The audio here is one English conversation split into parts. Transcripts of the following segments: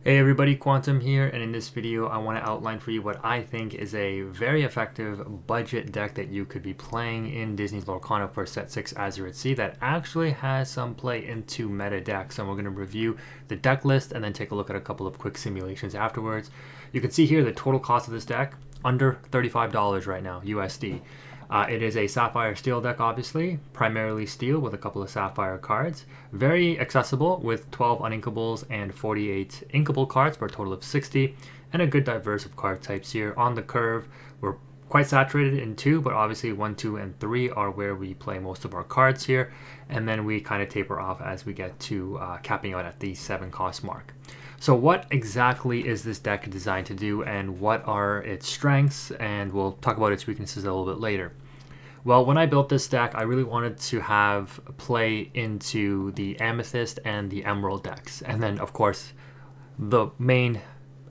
Hey everybody, Quantum here, and in this video I want to outline for you what I think is a very effective budget deck that you could be playing in Disney's Lorcana for Set 6 Azurite that actually has some play into meta decks, and we're going to review the deck list and then take a look at a couple of quick simulations afterwards. You can see here the total cost of this deck, under $35 right now, USD. It is a Sapphire Steel deck, obviously, primarily steel with a couple of Sapphire cards. Very accessible with 12 uninkables and 48 inkable cards for a total of 60, and a good diverse of card types here. On the curve, we're quite saturated in 2, but obviously 1, 2, and 3 are where we play most of our cards here, and then we kind of taper off as we get to capping out at the 7 cost mark. So what exactly is this deck designed to do, and what are its strengths, and we'll talk about its weaknesses a little bit later. Well, when I built this deck, I really wanted to have play into the Amethyst and the Emerald decks, and then of course the main,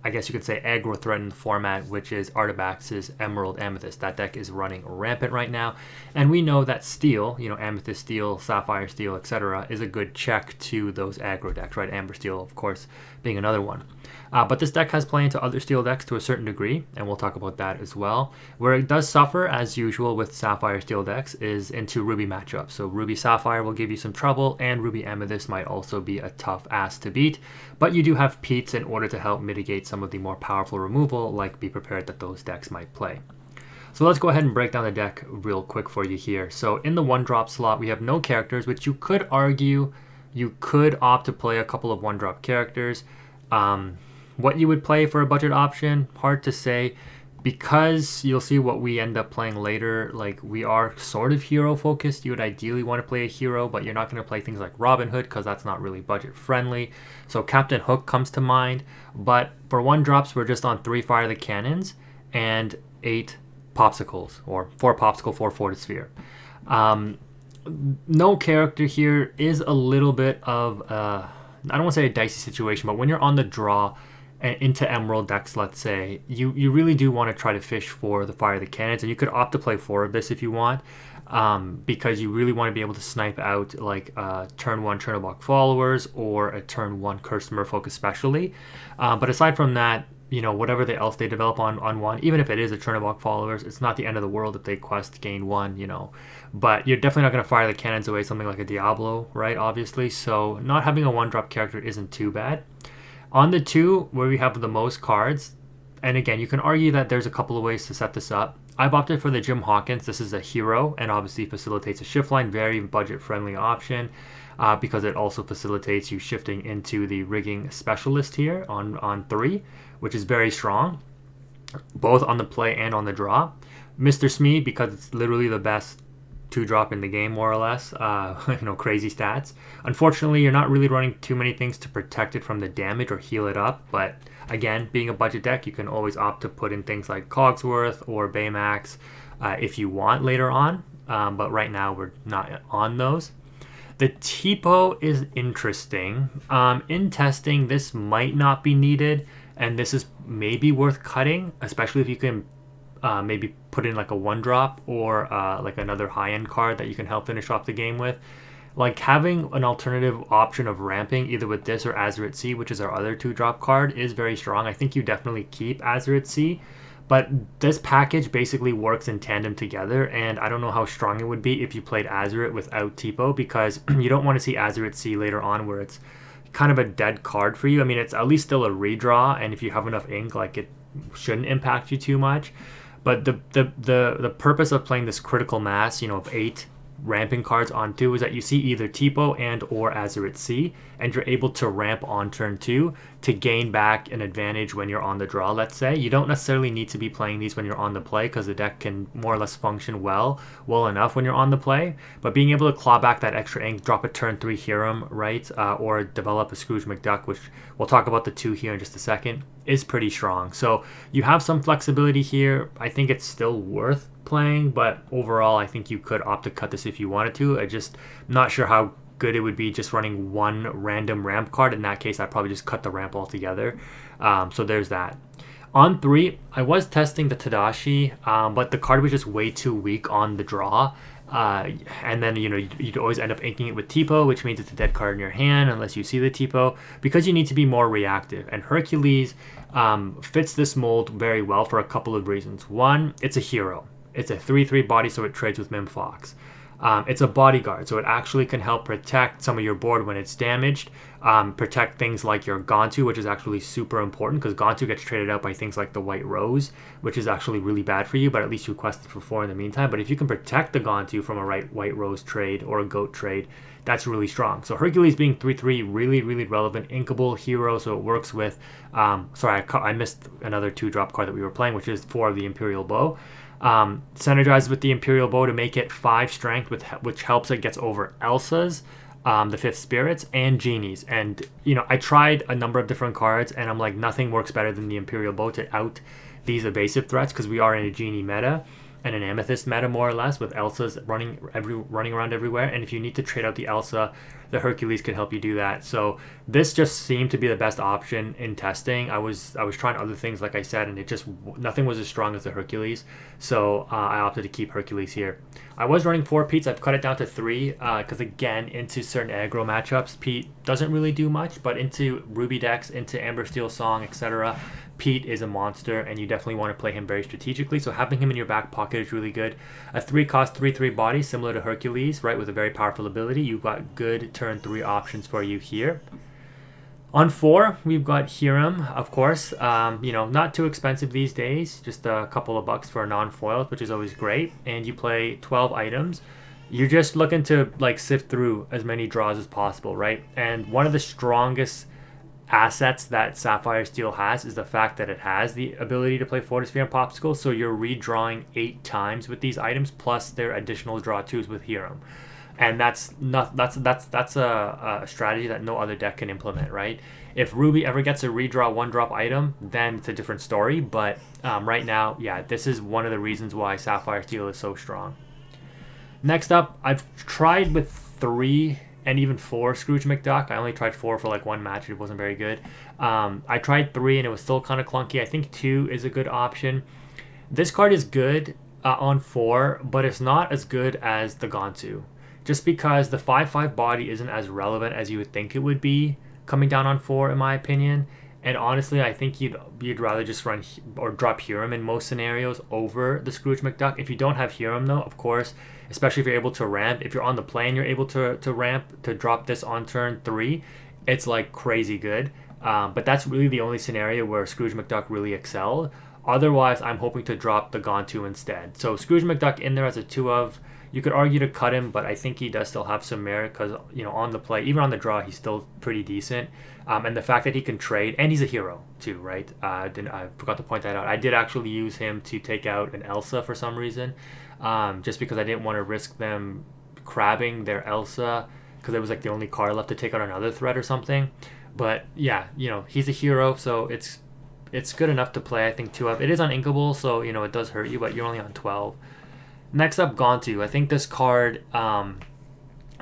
I guess you could say, aggro threat in the format, which is Artabax's Emerald Amethyst. That deck is running rampant right now, and we know that Steel, Amethyst Steel, Sapphire Steel, etc., is a good check to those aggro decks, right? Amber Steel, of course, being another one. But this deck has play into other Steel decks to a certain degree, and we'll talk about that as well. Where it does suffer, as usual with Sapphire Steel decks, is into Ruby matchups. So Ruby Sapphire will give you some trouble, and Ruby Amethyst might also be a tough ass to beat. But you do have Peats in order to help mitigate some of the more powerful removal, like Be Prepared, that those decks might play. So let's go ahead and break down the deck real quick for you here. So in the 1-drop slot, we have no characters, which you could argue you could opt to play a couple of 1-drop characters. What you would play for a budget option, hard to say, because you'll see what we end up playing later. Like, we are sort of hero focused. You would ideally want to play a hero, but you're not going to play things like Robin Hood because that's not really budget friendly. So Captain Hook comes to mind, but for 1-drops, we're just on 3 Fire the Cannons and 8 Popsicles, or 4 Popsicle, 4 Fortisphere. No character here is a little bit of I don't want to say a dicey situation, but when you're on the draw into Emerald decks, let's say, you really do want to try to fish for the Fire the Cannons, and you could opt to play 4 of this if you want, because you really want to be able to snipe out like turn 1 Chernobog Followers or a turn 1 Cursed Merfolk especially. But aside from that, whatever else they develop on 1, even if it is a Chernobog Followers, it's not the end of the world if they quest gain 1, But you're definitely not going to fire the cannons away something like a Diablo, right, obviously. So not having a 1-drop character isn't too bad. On the 2, where we have the most cards, and again, you can argue that there's a couple of ways to set this up. I've opted for the Jim Hawkins. This is a hero and obviously facilitates a shift line, very budget-friendly option, because it also facilitates you shifting into the rigging specialist here on 3, which is very strong, both on the play and on the draw. Mr. Smee, because it's literally the best 2-drop in the game, more or less. Crazy stats. Unfortunately, you're not really running too many things to protect it from the damage or heal it up, but again, being a budget deck, you can always opt to put in things like Cogsworth or Baymax if you want later on, but right now we're not on those. The Tipo is interesting. In testing, this might not be needed, and this is maybe worth cutting, especially if you can maybe put in like a 1-drop or like another high-end card that you can help finish off the game with. Like, having an alternative option of ramping either with this or Azurite C, which is our other 2-drop card, is very strong. I think you definitely keep Azurite C, but this package basically works in tandem together, and I don't know how strong it would be if you played Azurite without Tipo, because you don't want to see Azurite C later on where it's kind of a dead card for you. I mean, it's at least still a redraw, and if you have enough ink, like, it shouldn't impact you too much. But the purpose of playing this critical mass, of 8 ramping cards on 2 is that you see either Tipo and or Azurite C, and you're able to ramp on turn 2 to gain back an advantage when you're on the draw, let's say. You don't necessarily need to be playing these when you're on the play, because the deck can more or less function well enough when you're on the play, but being able to claw back that extra ink, drop a turn 3 Hiram, right, or develop a Scrooge McDuck, which we'll talk about the 2 here in just a second, is pretty strong. So you have some flexibility here. I think it's still worth playing, but overall I think you could opt to cut this if you wanted to. I just not sure how good it would be just running 1 random ramp card. In that case, I'd probably just cut the ramp altogether. So there's that. On 3, I was testing the Tadashi, but the card was just way too weak on the draw, And then you'd always end up inking it with Tipo, which means it's a dead card in your hand unless you see the Tipo, because you need to be more reactive. And Hercules fits this mold very well for a couple of reasons. One, it's a hero. It's a 3/3 body, so it trades with Mim Fox. It's a bodyguard, so it actually can help protect some of your board when it's damaged. Protect things like your Gontu, which is actually super important because Gontu gets traded out by things like the White Rose, which is actually really bad for you, but at least you quested for 4 in the meantime. But if you can protect the Gontu from a White Rose trade or a Goat trade, that's really strong. So Hercules being 3/3, really, really relevant. Inkable hero, so it works with... I missed another 2-drop card that we were playing, which is 4 of the Imperial Bow. Synergizes with the Imperial Bow to make it 5 strength, which helps it gets over Elsa's, the 5th Spirits, and Genies. And, I tried a number of different cards, and I'm like, nothing works better than the Imperial Bow to out these evasive threats, because we are in a Genie meta and an Amethyst meta, more or less, with Elsa's running around everywhere. And if you need to trade out the Elsa, the Hercules can help you do that. So this just seemed to be the best option in testing. I was trying other things, like I said, and nothing was as strong as the Hercules. So I opted to keep Hercules here. I was running 4 Petes. I've cut it down to 3 because, again, into certain aggro matchups, Pete doesn't really do much, but into Ruby decks, into Amber Steel Song, etc., Pete is a monster, and you definitely want to play him very strategically. So having him in your back pocket is really good. A 3-cost 3/3 body, similar to Hercules, right, with a very powerful ability. You've got good turn 3 options for you here. On 4, we've got Hiram, of course. Not too expensive these days, just a couple of bucks for a non-foil, which is always great. And you play 12 items. You're just looking to sift through as many draws as possible, right? And one of the strongest assets that Sapphire Steel has is the fact that it has the ability to play Fortisphere and Popsicle, so you're redrawing 8 times with these items, plus their additional draw 2s with Hiram. And that's a strategy that no other deck can implement, right? If Ruby ever gets a redraw 1-drop item, then it's a different story. But right now, yeah, this is one of the reasons why Sapphire Steel is so strong. Next up, I've tried with 3 and even 4 Scrooge McDuck. I only tried 4 for 1 match. It wasn't very good. I tried 3 and it was still kind of clunky. I think 2 is a good option. This card is good on 4, but it's not as good as the Gontu. Just because the 5/5 body isn't as relevant as you would think it would be coming down on 4, in my opinion. And honestly, I think you'd rather just run or drop Hiram in most scenarios over the Scrooge McDuck. If you don't have Hiram, though, of course, especially if you're able to ramp, if you're on the play and you're able to ramp to drop this on turn 3, it's crazy good. But that's really the only scenario where Scrooge McDuck really excelled. Otherwise, I'm hoping to drop the Gontu instead. So Scrooge McDuck in there as a 2 of. You could argue to cut him, but I think he does still have some merit because, on the play, even on the draw, he's still pretty decent. And the fact that he can trade, and he's a hero too, right? I forgot to point that out. I did actually use him to take out an Elsa for some reason, just because I didn't want to risk them crabbing their Elsa because it was the only card left to take out another threat or something. But yeah, he's a hero, so it's good enough to play. I think 2 up. It is uninkable, so it does hurt you, but you're only on 12. Next up, Gontu. I think this card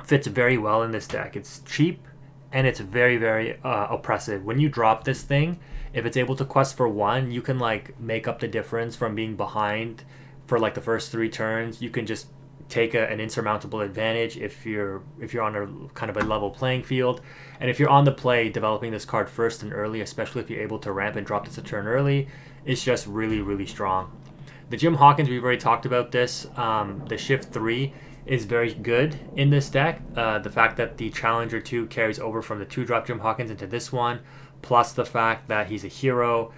fits very well in this deck. It's cheap, and it's very, very oppressive. When you drop this thing, if it's able to quest for 1, you can make up the difference from being behind for the first 3 turns. You can just take an insurmountable advantage if you're on a kind of a level playing field. And if you're on the play, developing this card first and early, especially if you're able to ramp and drop this a turn early, is just really, really strong. The Jim Hawkins, we've already talked about this. The Shift 3 is very good in this deck. The fact that the Challenger 2 carries over from the 2-drop Jim Hawkins into this one, plus the fact that he's a hero.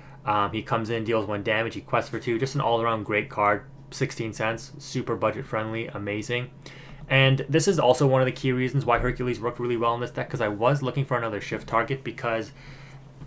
He comes in, deals 1 damage, he quests for 2. Just an all-around great card. 16 cents, super budget-friendly, amazing. And this is also one of the key reasons why Hercules worked really well in this deck, because I was looking for another shift target, because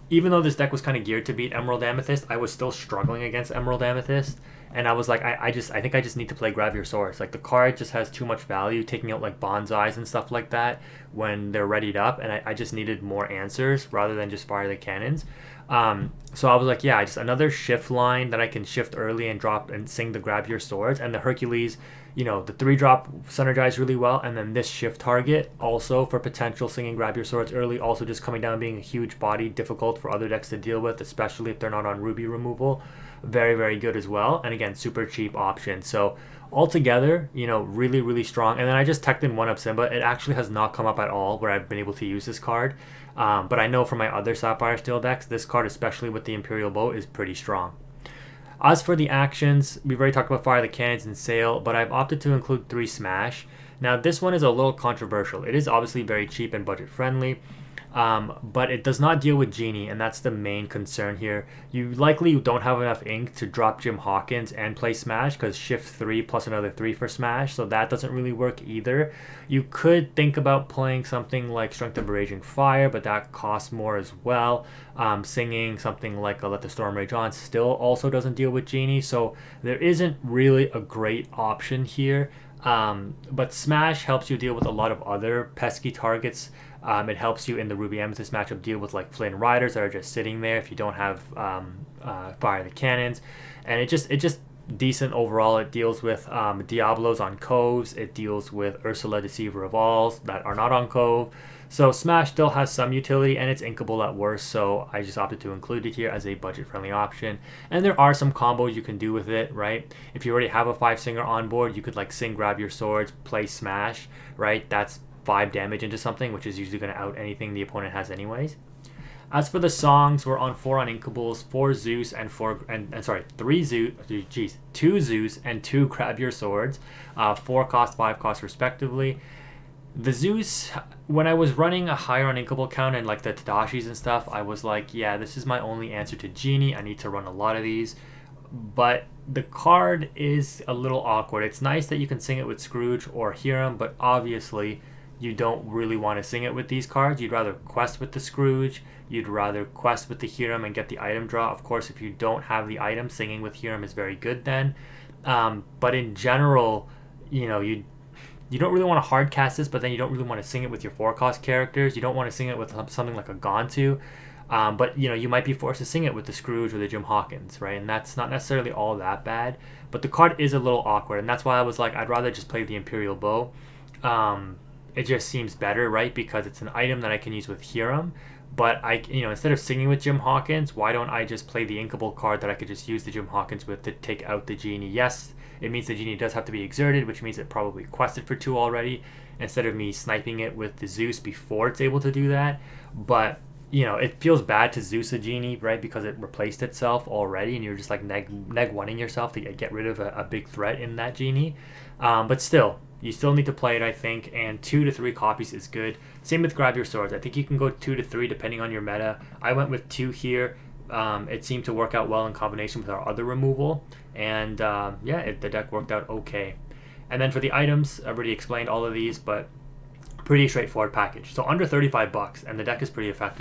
even though this deck was kind of geared to beat Emerald Amethyst, I was still struggling against Emerald Amethyst. And I was like, I think I just need to play Grab Your Source. The card just has too much value, taking out bonsais and stuff like that when they're readied up, and I just needed more answers rather than just fire the cannons. So I was like, yeah, just another shift line that I can shift early and drop and sing the Grab Your Swords. And the Hercules, the 3-drop synergize really well, and then this shift target also for potential singing Grab Your Swords early, also just coming down being a huge body, difficult for other decks to deal with, especially if they're not on Ruby removal. Very, very good as well. And again, super cheap option. So altogether, really, really strong. And then I just teched in one up Simba. It actually has not come up at all where I've been able to use this card. But I know from my other Sapphire Steel decks, this card, especially with the Imperial Bow, is pretty strong. As for the actions, we've already talked about Fire the Cannons and Sail, but I've opted to include 3 Smash. Now, this one is a little controversial. It is obviously very cheap and budget friendly, but it does not deal with Genie, and that's the main concern here. You likely don't have enough ink to drop Jim Hawkins and play Smash, because shift 3 plus another 3 for Smash, so that doesn't really work either. You could think about playing something like Strength of a Raging Fire, but that costs more as well. Singing something like Let the Storm Rage On still also doesn't deal with Genie, so there isn't really a great option here. But Smash helps you deal with a lot of other pesky targets. It helps you in the Ruby Amethyst matchup deal with like Flynn Riders that are just sitting there if you don't have Fire the Cannons, and it just decent overall. It deals with Diablos on Coves. It deals with Ursula Deceiver of Alls that are not on Cove. So Smash still has some utility, and it's inkable at worst, so I just opted to include it here as a budget-friendly option. And there are some combos you can do with it, right? If you already have a 5-singer on board, you could like sing Grab Your Swords, play Smash, right? That's 5 damage into something, which is usually going to out anything the opponent has anyways. As for the songs, we're on 4 Uninkables, 4 Zeus, and 3 Zeus, 2 Zeus and 2 Grab Your Swords, 4 cost, 5 cost respectively. The Zeus, when I was running a higher Uninkable count and like the Tadashis and stuff, I was like, yeah, this is my only answer to Genie. I need to run a lot of these. But the card is a little awkward. It's nice that you can sing it with Scrooge or Hiram, but obviously you don't really want to sing it with these cards. You'd rather quest with the Scrooge. You'd rather quest with the Hiram and get the item draw. Of course, if you don't have the item, singing with Hiram is very good then. But in general, you don't really want to hard cast this, but then you don't really want to sing it with your 4-cost characters. You don't want to sing it with something like a Gontu. But you might be forced to sing it with the Scrooge or the Jim Hawkins, right? And that's not necessarily all that bad. But the card is a little awkward, and that's why I was like, I'd rather just play the Imperial Bow. It just seems better, right? Because it's an item that I can use with Hiram. But instead of singing with Jim Hawkins, why don't I just play the inkable card that I could just use the Jim Hawkins with to take out the Genie? Yes, it means the Genie does have to be exerted, which means it probably quested for 2 already, instead of me sniping it with the Zeus before it's able to do that. But it feels bad to Zeus a Genie, right? Because it replaced itself already, and you're just like neg 1ing yourself to get rid of a big threat in that Genie. But still, you still need to play it, I think, and 2 to 3 copies is good. Same with Grab Your Swords. I think you can go 2 to 3 depending on your meta. I went with 2 here. It seemed to work out well in combination with our other removal, and the deck worked out okay. And then for the items, I've already explained all of these, but pretty straightforward package. So under $35, and the deck is pretty effective.